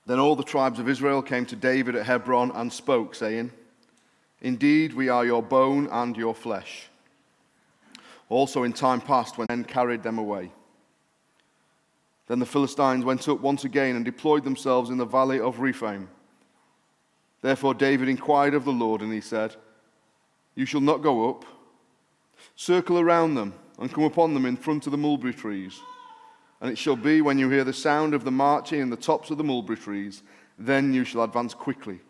Then all the tribes of Israel came to David at Hebron and spoke, saying, "Indeed, we are your bone and your flesh." Also in time past, when men carried them away. Then the Philistines went up once again and deployed themselves in the valley of Rephaim. Therefore David inquired of the Lord, and he said, "You shall not go up. Circle around them and come upon them in front of the mulberry trees. And it shall be when you hear the sound of the marching in the tops of the mulberry trees, then you shall advance quickly.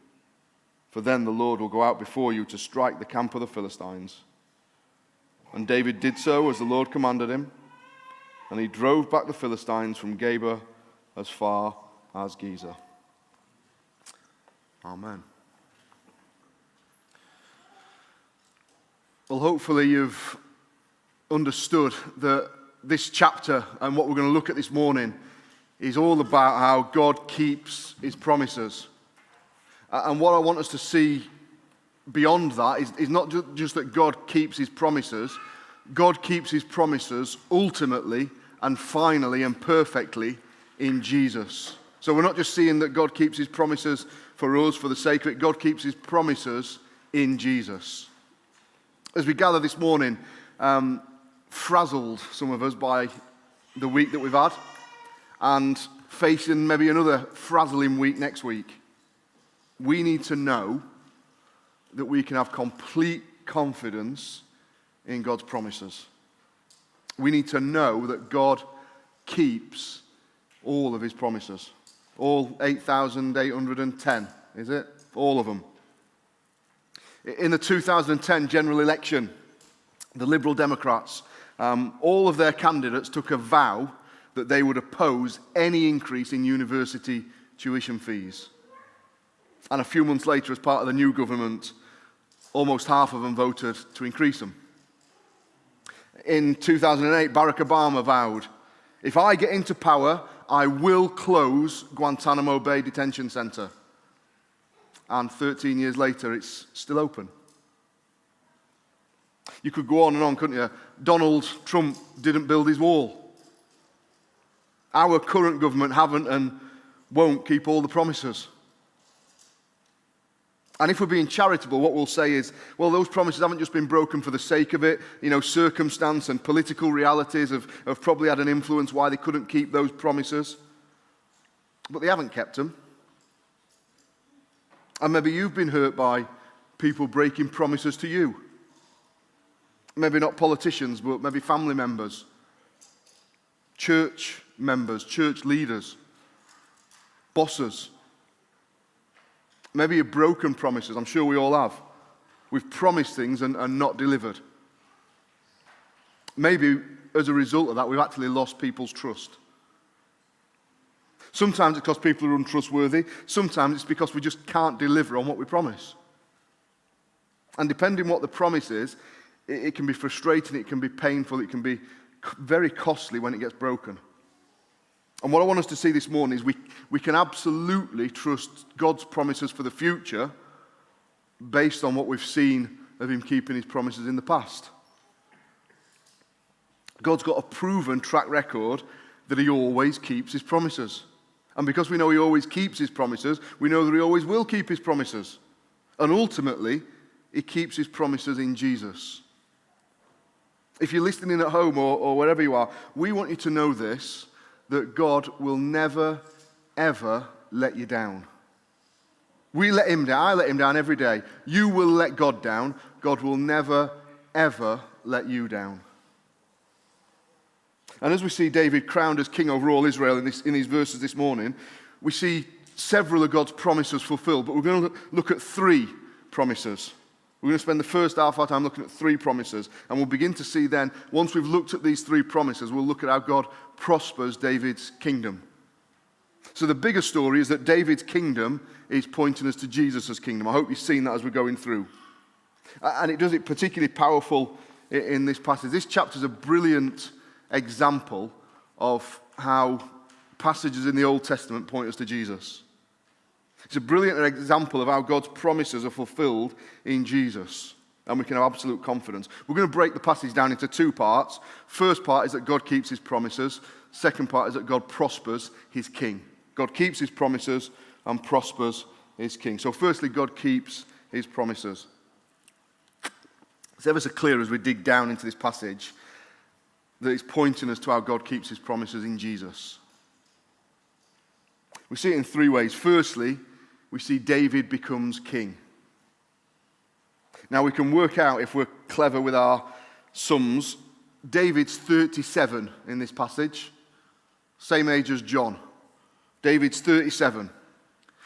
For then the Lord will go out before you to strike the camp of the Philistines." And David did so as the Lord commanded him, and he drove back the Philistines from Geba as far as Gezer. Amen. Well, hopefully you've understood that this chapter and what we're going to look at this morning is all about how God keeps his promises. And what I want us to see beyond that is not just that God keeps his promises. God keeps his promises ultimately and finally and perfectly in Jesus. So we're not just seeing that God keeps his promises for us for the sake of it. God keeps his promises in Jesus. As we gather this morning, frazzled, some of us, by the week that we've had, and facing maybe another frazzling week next week, we need to know that we can have complete confidence in God's promises. We need to know that God keeps all of his promises. All 8,810, is it? All of them. In the 2010 general election, the Liberal Democrats, all of their candidates took a vow that they would oppose any increase in university tuition fees. And a few months later, as part of the new government, almost half of them voted to increase them. In 2008, Barack Obama vowed, "If I get into power, I will close Guantanamo Bay Detention Center." And 13 years later, it's still open. You could go on, couldn't you? Donald Trump didn't build his wall. Our current government haven't and won't keep all the promises. And if we're being charitable, what we'll say is, well, those promises haven't just been broken for the sake of it. Circumstance and political realities have probably had an influence why they couldn't keep those promises. But they haven't kept them. And maybe you've been hurt by people breaking promises to you. Maybe not politicians, but maybe family members, church members, church leaders, bosses. Maybe you've broken promises. I'm sure we all have. We've promised things and not delivered. Maybe as a result of that, we've actually lost people's trust. Sometimes it's because people are untrustworthy. Sometimes it's because we just can't deliver on what we promise. And depending what the promise is, it can be frustrating, it can be painful, it can be very costly when it gets broken. And what I want us to see this morning is we can absolutely trust God's promises for the future based on what we've seen of him keeping his promises in the past. God's got a proven track record that he always keeps his promises. And because we know he always keeps his promises, we know that he always will keep his promises. And ultimately, he keeps his promises in Jesus. If you're listening at home or wherever you are, we want you to know this, that God will never, ever let you down. We let him down. I let him down every day. You will let God down. God will never, ever let you down. And as we see David crowned as king over all Israel in these verses this morning, we see several of God's promises fulfilled, but we're going to look at 3 promises. We're going to spend the first half of our time looking at 3 promises, and we'll begin to see then, once we've looked at these 3 promises, we'll look at how God prospers David's kingdom. So the bigger story is that David's kingdom is pointing us to Jesus' kingdom. I hope you've seen that as we're going through. And it does it particularly powerful in this passage. This chapter is a brilliant example of how passages in the Old Testament point us to Jesus. It's a brilliant example of how God's promises are fulfilled in Jesus. And we can have absolute confidence. We're going to break the passage down into 2 parts. First part is that God keeps his promises. Second part is that God prospers his king. God keeps his promises and prospers his king. So firstly, God keeps his promises. It's ever so clear as we dig down into this passage that it's pointing us to how God keeps his promises in Jesus. We see it in three ways. Firstly, we see David becomes king. Now we can work out, if we're clever with our sums, David's 37 in this passage, same age as John. David's 37.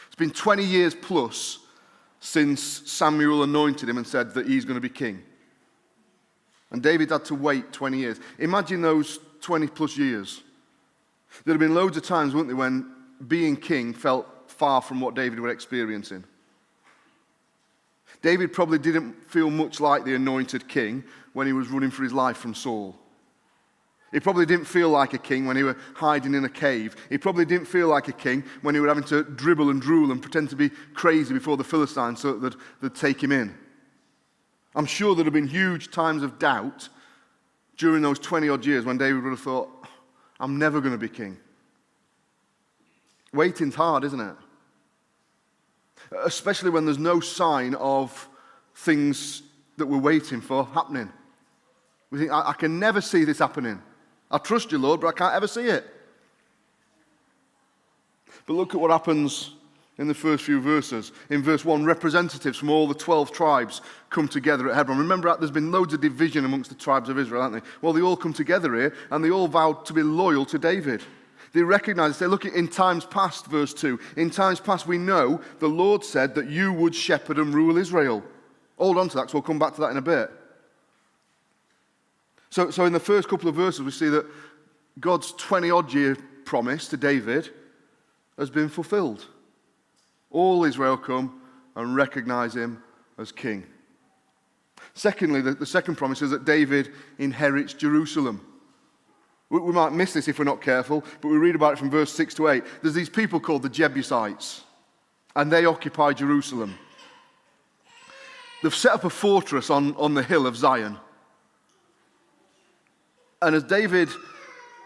It's been 20 years plus since Samuel anointed him and said that he's going to be king. And David had to wait 20 years. Imagine those 20 plus years. There have been loads of times, weren't there, when being king felt far from what David was experiencing. David probably didn't feel much like the anointed king when he was running for his life from Saul. He probably didn't feel like a king when he was hiding in a cave. He probably didn't feel like a king when he was having to dribble and drool and pretend to be crazy before the Philistines so that they'd take him in. I'm sure there have been huge times of doubt during those 20-odd years when David would have thought, I'm never going to be king. Waiting's hard, isn't it? Especially when there's no sign of things that we're waiting for happening. We think, I can never see this happening. I trust you, Lord, but I can't ever see it. But look at what happens in the first few verses. In verse 1, representatives from all the 12 tribes come together at Hebron. Remember, there's been loads of division amongst the tribes of Israel, haven't they? Well, they all come together here, and they all vowed to be loyal to David. They recognize, they look at in times past, verse 2, in times past we know the Lord said that you would shepherd and rule Israel. Hold on to that, because we'll come back to that in a bit. So in the first couple of verses, we see that God's 20-odd year promise to David has been fulfilled. All Israel come and recognize him as king. Secondly, the second promise is that David inherits Jerusalem. We might miss this if we're not careful, but we read about it from verse 6 to 8. There's these people called the Jebusites, and they occupy Jerusalem. They've set up a fortress on the hill of Zion. And as David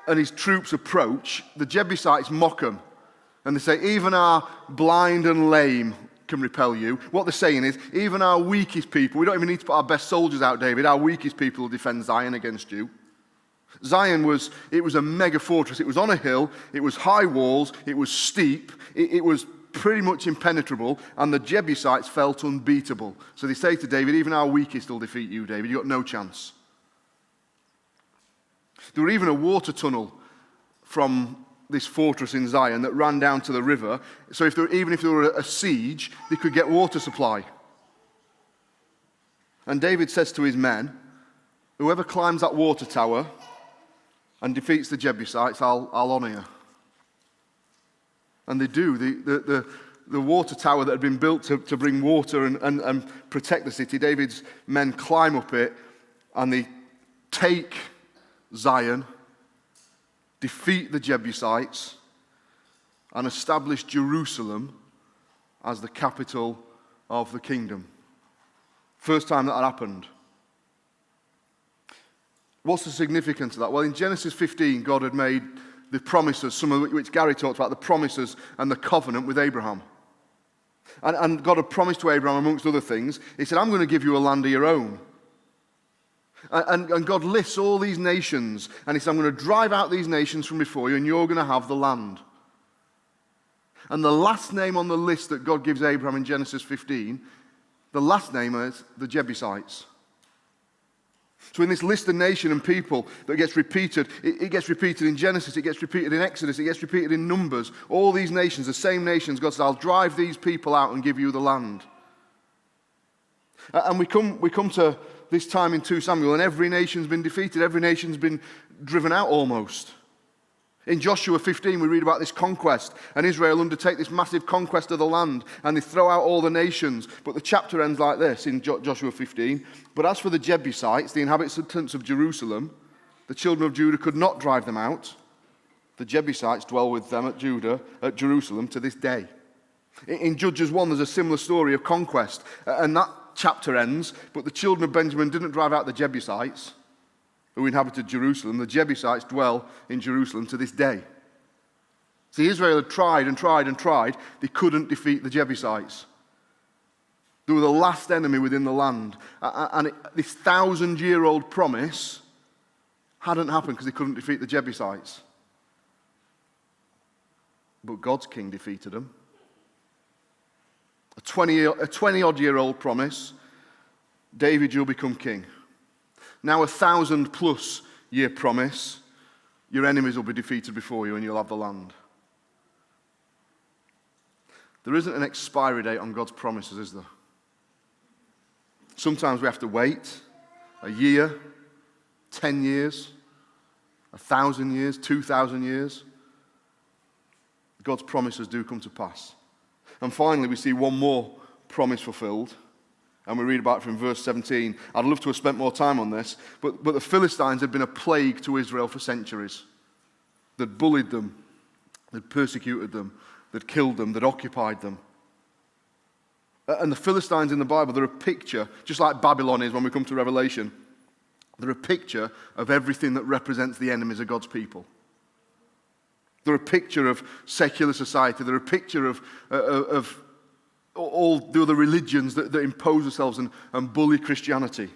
and his troops approach, the Jebusites mock them. And they say, even our blind and lame can repel you. What they're saying is, even our weakest people, we don't even need to put our best soldiers out, David, our weakest people will defend Zion against you. Zion was a mega fortress. It was on a hill, it was high walls, it was steep, it was pretty much impenetrable, and the Jebusites felt unbeatable. So they say to David, even our weakest will defeat you, David, you've got no chance. There were even a water tunnel from this fortress in Zion that ran down to the river, so even if there were a siege, they could get water supply. And David says to his men, whoever climbs that water tower and defeats the Jebusites, I'll honor you. And they do. The water tower that had been built to bring water and protect the city, David's men climb up it and they take Zion, defeat the Jebusites, and establish Jerusalem as the capital of the kingdom. First time that had happened. What's the significance of that? Well, in Genesis 15, God had made the promises, some of which Gary talked about, the promises and the covenant with Abraham. And God had promised to Abraham, amongst other things, he said, I'm going to give you a land of your own. And God lists all these nations, and he said, I'm going to drive out these nations from before you, and you're going to have the land. And the last name on the list that God gives Abraham in Genesis 15, the last name is the Jebusites. So in this list of nation and people that gets repeated, it gets repeated in Genesis, it gets repeated in Exodus, it gets repeated in Numbers. All these nations, the same nations, God says, I'll drive these people out and give you the land. And we come to this time in 2 Samuel, and every nation's been defeated, every nation's been driven out almost. In Joshua 15, we read about this conquest, and Israel undertake this massive conquest of the land, and they throw out all the nations. But the chapter ends like this in Joshua 15. But as for the Jebusites, the inhabitants of Jerusalem, the children of Judah could not drive them out. The Jebusites dwell with them at Jerusalem to this day. In Judges 1, there's a similar story of conquest, and that chapter ends, but the children of Benjamin didn't drive out the Jebusites who inhabited Jerusalem. The Jebusites dwell in Jerusalem to this day. See, Israel had tried and tried and tried. They couldn't defeat the Jebusites. They were the last enemy within the land. And this 1,000-year-old promise hadn't happened because they couldn't defeat the Jebusites. But God's king defeated them. A 20-odd-year-old promise, David, you'll become king. Now a 1,000-plus year promise, your enemies will be defeated before you and you'll have the land. There isn't an expiry date on God's promises, is there? Sometimes we have to wait a year, 10 years, 1,000 years, 2,000 years. God's promises do come to pass. And finally, we see one more promise fulfilled. And we read about it from verse 17. I'd love to have spent more time on this. But the Philistines had been a plague to Israel for centuries. They'd bullied them. They'd persecuted them. They'd killed them. They'd occupied them. And the Philistines in the Bible, they're a picture, just like Babylon is when we come to Revelation. They're a picture of everything that represents the enemies of God's people. They're a picture of secular society. They're a picture of all the other religions that impose themselves and bully Christianity.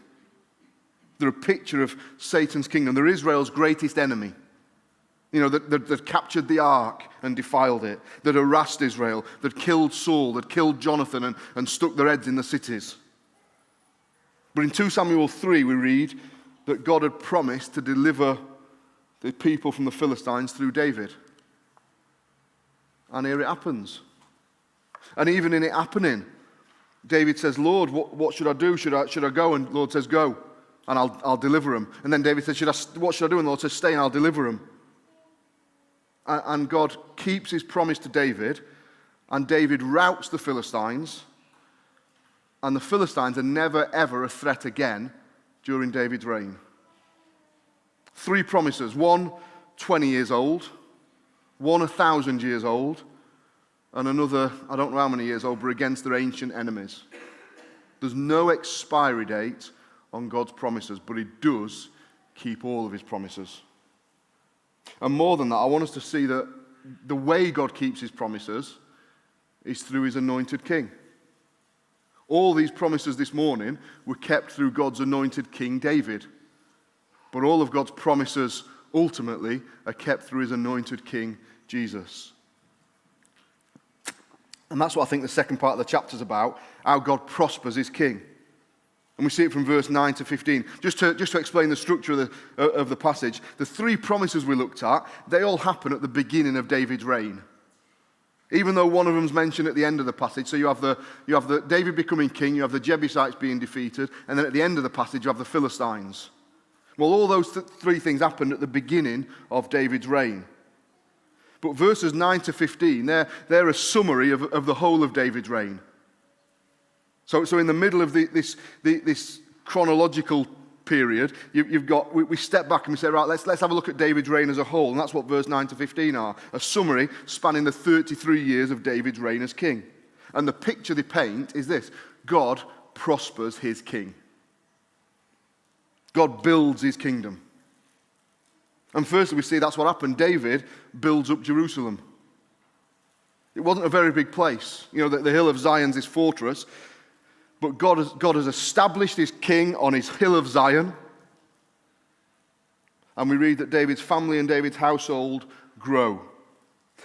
They're a picture of Satan's kingdom. They're Israel's greatest enemy. You know, that captured the ark and defiled it. That harassed Israel. That killed Saul. That killed Jonathan and stuck their heads in the cities. But in 2 Samuel 3 we read that God had promised to deliver the people from the Philistines through David. And here it happens. And even in it happening, David says, Lord, what should I do? Should I go? And the Lord says, go, and I'll deliver him. And then David says, what should I do? And the Lord says, stay, and I'll deliver him. And God keeps his promise to David, and David routs the Philistines, and the Philistines are never, ever a threat again during David's reign. 3 promises, one 20 years old, one 1,000 years old, and another, I don't know how many years old, but against their ancient enemies. There's no expiry date on God's promises, but he does keep all of his promises. And more than that, I want us to see that the way God keeps his promises is through his anointed king. All these promises this morning were kept through God's anointed king, David. But all of God's promises ultimately are kept through his anointed king, Jesus. And that's what I think the second part of the chapter is about, how God prospers his king. And we see it from verse 9 to 15. Just to explain the structure of the passage, the 3 promises we looked at, they all happen at the beginning of David's reign. Even though one of them's mentioned at the end of the passage. So you have the David becoming king, you have the Jebusites being defeated, and then at the end of the passage you have the Philistines. Well, all those 3 things happened at the beginning of David's reign. But verses 9 to 15, they're a summary of the whole of David's reign. So in the middle of this chronological period, we step back and we say, right, let's have a look at David's reign as a whole. And that's what verse 9 to 15 are. A summary spanning the 33 years of David's reign as king. And the picture they paint is this: God prospers his king. God builds his kingdom. And firstly, we see that's what happened. David builds up Jerusalem. It wasn't a very big place. You know, the hill of Zion's his fortress. But God has established his king on his hill of Zion. And we read that David's family and David's household grow.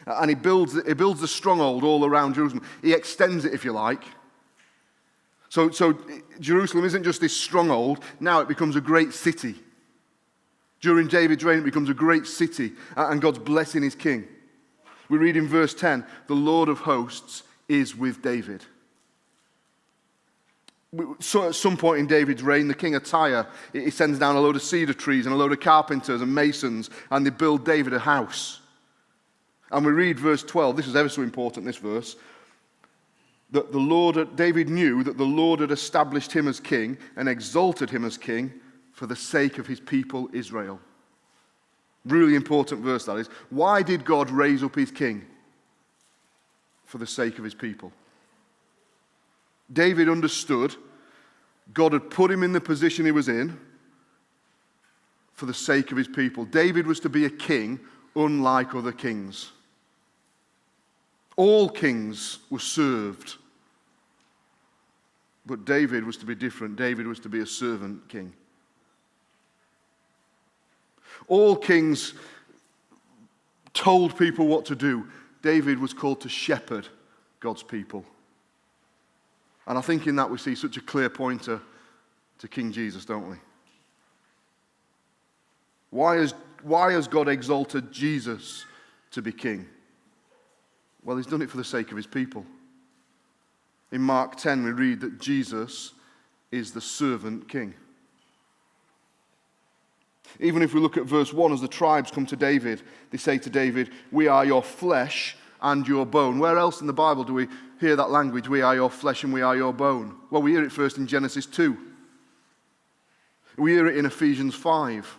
And he builds the stronghold all around Jerusalem. He extends it, if you like. So Jerusalem isn't just this stronghold. Now it becomes a great city. During David's reign, it becomes a great city, and God's blessing his king. We read in verse 10, the Lord of hosts is with David. So at some point in David's reign, the king of Tyre, he sends down a load of cedar trees and a load of carpenters and masons, and they build David a house. And we read verse 12, this is ever so important, this verse, that David knew that the Lord had established him as king and exalted him as king for the sake of his people Israel. Really important verse that is. Why did God raise up his king? For the sake of his people. David understood God had put him in the position he was in for the sake of his people. David was to be a king unlike other kings. All kings were served. But David was to be different. David was to be a servant king. All kings told people what to do. David was called to shepherd God's people. And I think in that we see such a clear pointer to King Jesus, don't we? Why has God exalted Jesus to be king? Well, he's done it for the sake of his people. In Mark 10, we read that Jesus is the servant king. Even if we look at verse 1, as the tribes come to David, they say to David, "We are your flesh and your bone." Where else in the Bible do we hear that language, "We are your flesh and we are your bone"? Well, we hear it first in Genesis 2. We hear it in Ephesians 5.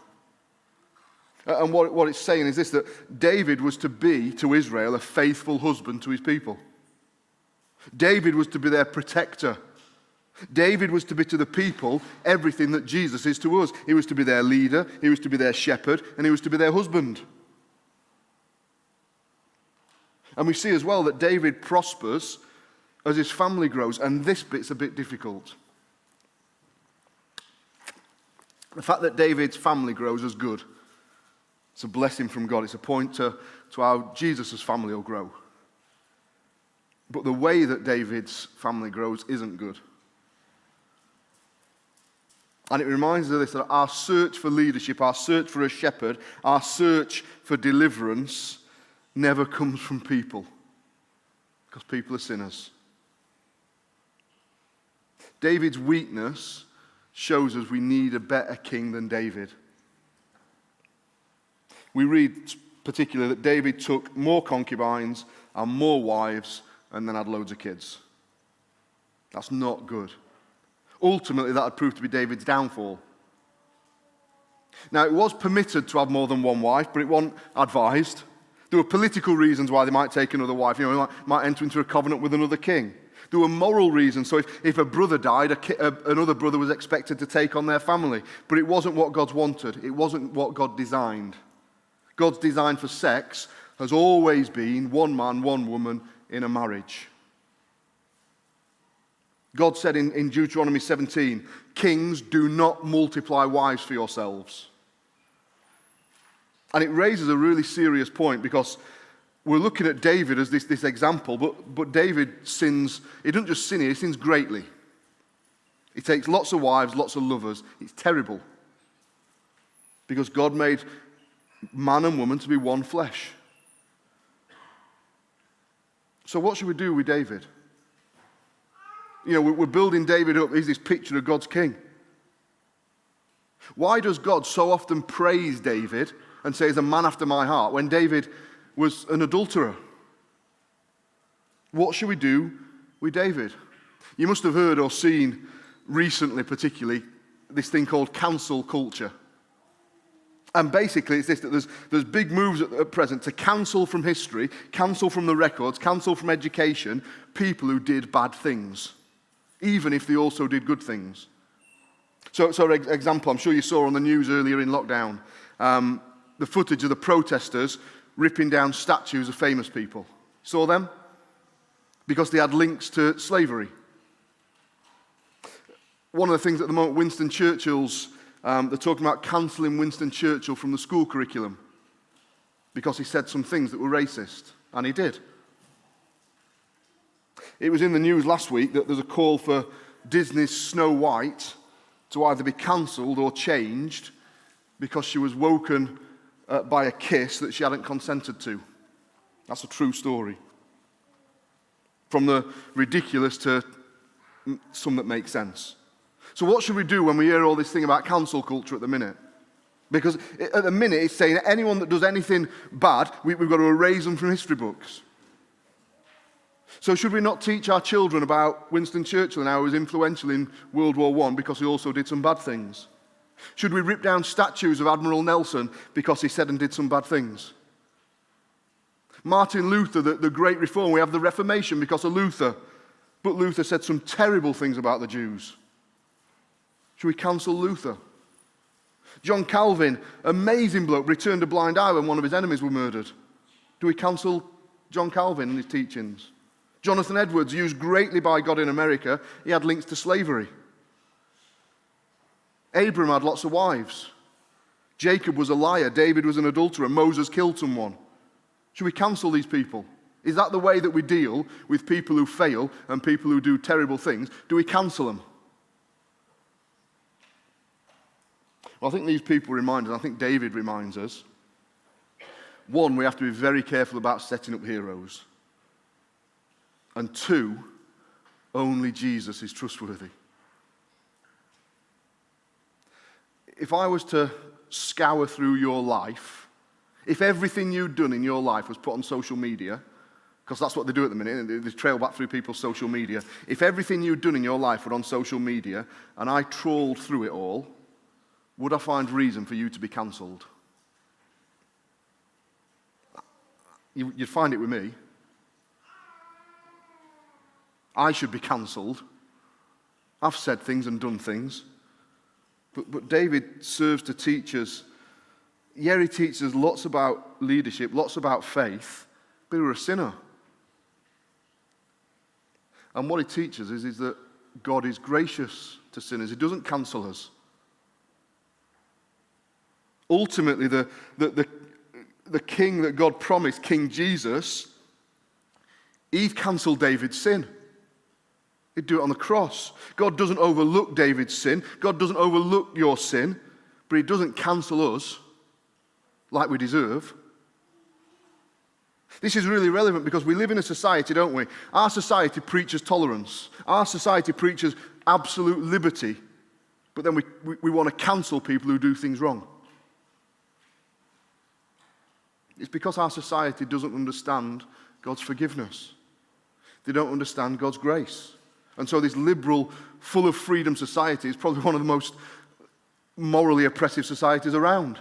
And what it's saying is this, that David was to be, to Israel, a faithful husband to his people. David was to be their protector. David was to be to the people everything that Jesus is to us. He was to be their leader, he was to be their shepherd, and he was to be their husband. And we see as well that David prospers as his family grows, and this bit's a bit difficult. The fact that David's family grows is good. It's a blessing from God. It's a point to how Jesus' family will grow. But the way that David's family grows isn't good. And it reminds us of this, that our search for leadership, our search for a shepherd, our search for deliverance never comes from people. Because people are sinners. David's weakness shows us we need a better king than David. We read particularly that David took more concubines and more wives and then had loads of kids. That's not good. Ultimately, that would prove to be David's downfall. Now, it was permitted to have more than one wife, but it wasn't advised. There were political reasons why they might take another wife. You know, they might enter into a covenant with another king. There were moral reasons. So if a brother died, another brother was expected to take on their family. But it wasn't what God wanted. It wasn't what God designed. God's design for sex has always been one man, one woman in a marriage. God said in Deuteronomy 17, "Kings, do not multiply wives for yourselves." And it raises a really serious point, because we're looking at David as this example, but David sins. He doesn't just sin here, he sins greatly. He takes lots of wives, lots of lovers. It's terrible. Because God made man and woman to be one flesh. So what should we do with David? You know, we're building David up. He's this picture of God's king. Why does God so often praise David and say he's a man after my heart when David was an adulterer? What should we do with David? You must have heard or seen recently, particularly, this thing called cancel culture. And basically it's this, that there's big moves at present to cancel from history, cancel from the records, cancel from education, people who did bad things, even if they also did good things. So example, I'm sure you saw on the news earlier in lockdown, the footage of the protesters ripping down statues of famous people. Saw them? Because they had links to slavery. One of the things at the moment, Winston Churchill's, they're talking about cancelling Winston Churchill from the school curriculum because he said some things that were racist, and he did. It was in the news last week that there's a call for Disney's Snow White to either be cancelled or changed because she was woken by a kiss that she hadn't consented to. That's a true story. From the ridiculous to some that make sense. So what should we do when we hear all this thing about cancel culture at the minute? Because at the minute it's saying that anyone that does anything bad, we've got to erase them from history books. So should we not teach our children about Winston Churchill and how he was influential in World War I because he also did some bad things? Should we rip down statues of Admiral Nelson because he said and did some bad things? Martin Luther, the great reformer, we have the Reformation because of Luther. But Luther said some terrible things about the Jews. Should we cancel Luther? John Calvin, amazing bloke, returned a blind eye when one of his enemies were murdered. Do we cancel John Calvin and his teachings. Jonathan Edwards, used greatly by God in America, he had links to slavery. Abraham had lots of wives. Jacob was a liar. David was an adulterer. Moses killed someone. Should we cancel these people? Is that the way that we deal with people who fail and people who do terrible things? Do we cancel them? Well, I think these people remind us, I think David reminds us, one, we have to be very careful about setting up heroes. And two, only Jesus is trustworthy. If I was to scour through your life, if everything you'd done in your life was put on social media, because that's what they do at the minute, they trail back through people's social media. If everything you'd done in your life were on social media and I trawled through it all, would I find reason for you to be cancelled? You'd find it with me. I should be cancelled. I've said things and done things. But David serves to teach us. Yeah, he teaches us lots about leadership, lots about faith, but we're a sinner. And what he teaches us is that God is gracious to sinners. He doesn't cancel us. Ultimately, the king that God promised, King Jesus, he cancelled David's sin. He'd do it on the cross. God doesn't overlook David's sin. God doesn't overlook your sin, but he doesn't cancel us like we deserve. This is really relevant because we live in a society, don't we? Our society preaches tolerance. Our society preaches absolute liberty, but then we want to cancel people who do things wrong. It's because our society doesn't understand God's forgiveness. They don't understand God's grace. And so this liberal, full of freedom society is probably one of the most morally oppressive societies around.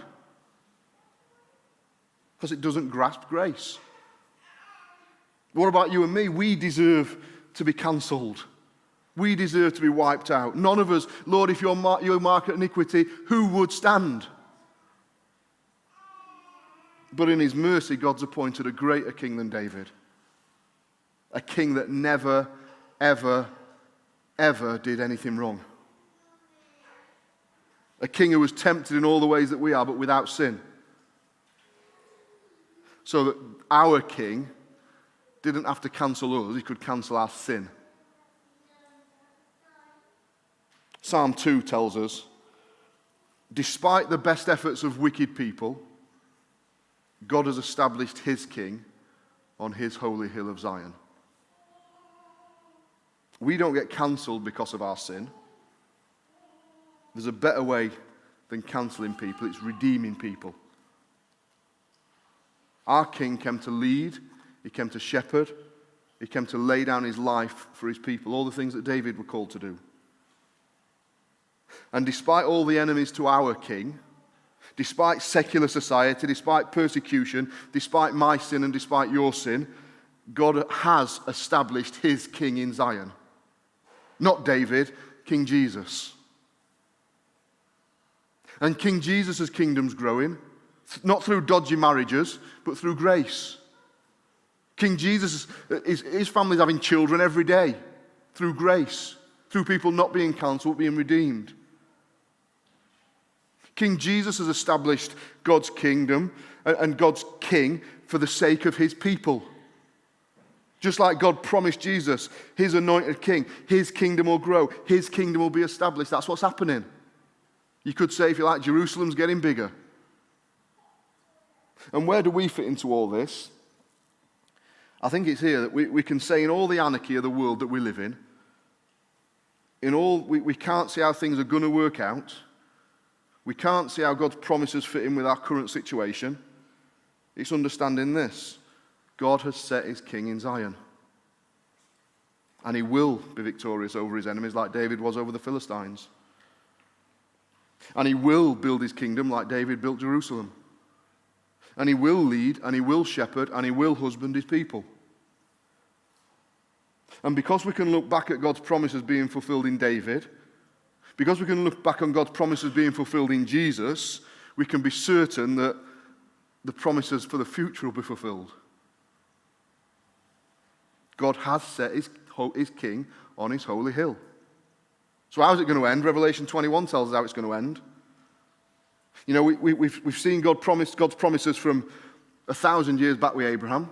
Because it doesn't grasp grace. What about you and me? We deserve to be cancelled. We deserve to be wiped out. None of us, Lord, if you mark at iniquity, who would stand? But in his mercy, God's appointed a greater king than David. A king that never, ever, ever did anything wrong. A king who was tempted in all the ways that we are, but without sin. So that our king didn't have to cancel us, he could cancel our sin. Psalm 2 tells us, despite the best efforts of wicked people, God has established his king on his holy hill of Zion. We don't get cancelled because of our sin. There's a better way than cancelling people. It's redeeming people. Our king came to lead. He came to shepherd. He came to lay down his life for his people. All the things that David were called to do. And despite all the enemies to our king, despite secular society, despite persecution, despite my sin and despite your sin, God has established his king in Zion. Not David, King Jesus. And King Jesus' kingdom's growing, not through dodgy marriages, but through grace. King Jesus, his family's having children every day through grace, through people not being cancelled, being redeemed. King Jesus has established God's kingdom and God's king for the sake of his people. Just like God promised Jesus, his anointed king, his kingdom will grow, his kingdom will be established. That's what's happening. You could say, if you like, Jerusalem's getting bigger. And where do we fit into all this? I think it's here that we can say in all the anarchy of the world that we live in all, we can't see how things are going to work out. We can't see how God's promises fit in with our current situation. It's understanding this. God has set his king in Zion. And he will be victorious over his enemies like David was over the Philistines. And he will build his kingdom like David built Jerusalem. And he will lead, and he will shepherd, and he will husband his people. And because we can look back at God's promises being fulfilled in David, because we can look back on God's promises being fulfilled in Jesus, we can be certain that the promises for the future will be fulfilled. God has set his king on his holy hill. So how's it going to end? Revelation 21 tells us how it's going to end. You know, we've seen God's promises from 1,000 years back with Abraham.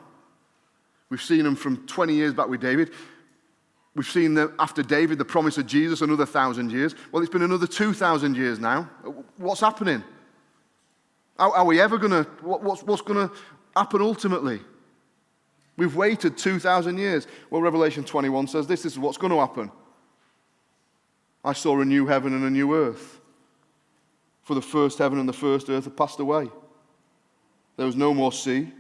We've seen them from 20 years back with David. We've seen them after David, the promise of Jesus, another 1,000 years. Well, it's been another 2,000 years now. What's happening? Are we ever going to, what's going to happen ultimately? We've waited 2,000 years. Well, Revelation 21 says this is what's going to happen. I saw a new heaven and a new earth. For the first heaven and the first earth have passed away. There was no more sea.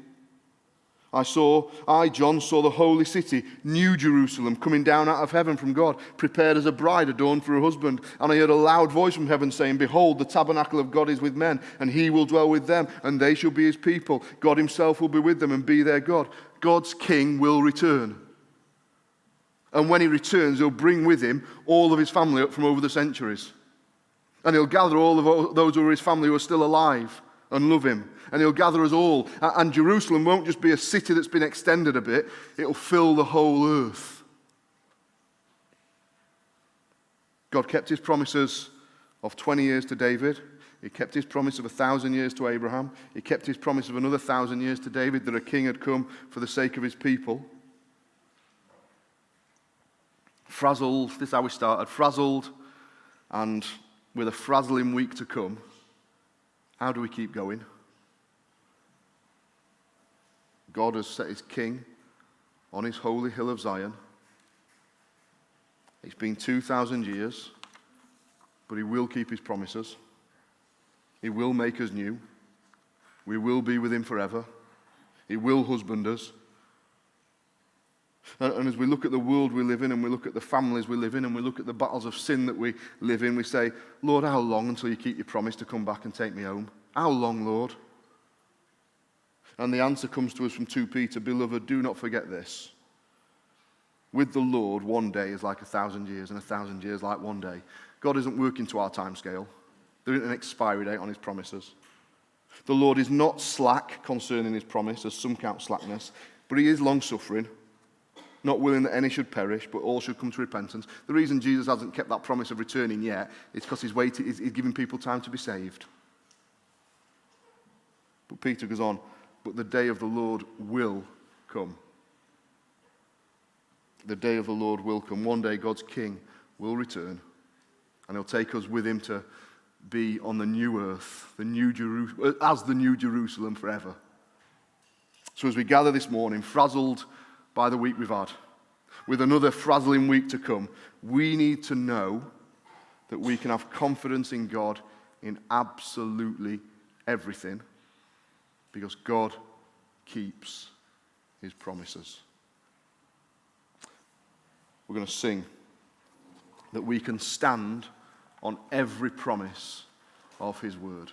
I, John, saw the holy city, New Jerusalem, coming down out of heaven from God, prepared as a bride adorned for her husband. And I heard a loud voice from heaven saying, Behold, the tabernacle of God is with men, and he will dwell with them, and they shall be his people. God himself will be with them and be their God. God's king will return. And when he returns, he'll bring with him all of his family up from over the centuries. And he'll gather all of those who are his family who are still alive and love him. And he'll gather us all. And Jerusalem won't just be a city that's been extended a bit. It'll fill the whole earth. God kept his promises of 20 years to David. He kept his promise of 1,000 years to Abraham. He kept his promise of another 1,000 years to David, that a king had come for the sake of his people. Frazzled, this is how we started, frazzled, and with a frazzling week to come, how do we keep going? God has set his king on his holy hill of Zion. It's been 2,000 years, but he will keep his promises. He will make us new. We will be with him forever. He will husband us. And as we look at the world we live in, and we look at the families we live in, and we look at the battles of sin that we live in, we say, Lord, how long until you keep your promise to come back and take me home? How long, Lord? And the answer comes to us from 2 Peter, Beloved, do not forget this. With the Lord, one day is like 1,000 years, and 1,000 years like one day. God isn't working to our time scale. There isn't an expiry date on his promises. The Lord is not slack concerning his promise, as some count slackness, but he is long-suffering, not willing that any should perish, but all should come to repentance. The reason Jesus hasn't kept that promise of returning yet is because he's giving people time to be saved. But Peter goes on, but the day of the Lord will come. The day of the Lord will come. One day God's king will return, and he'll take us with him to be on the new earth, as the new Jerusalem forever. So as we gather this morning, frazzled by the week we've had, with another frazzling week to come, we need to know that we can have confidence in God in absolutely everything, because God keeps his promises. We're going to sing that we can stand on every promise of his word.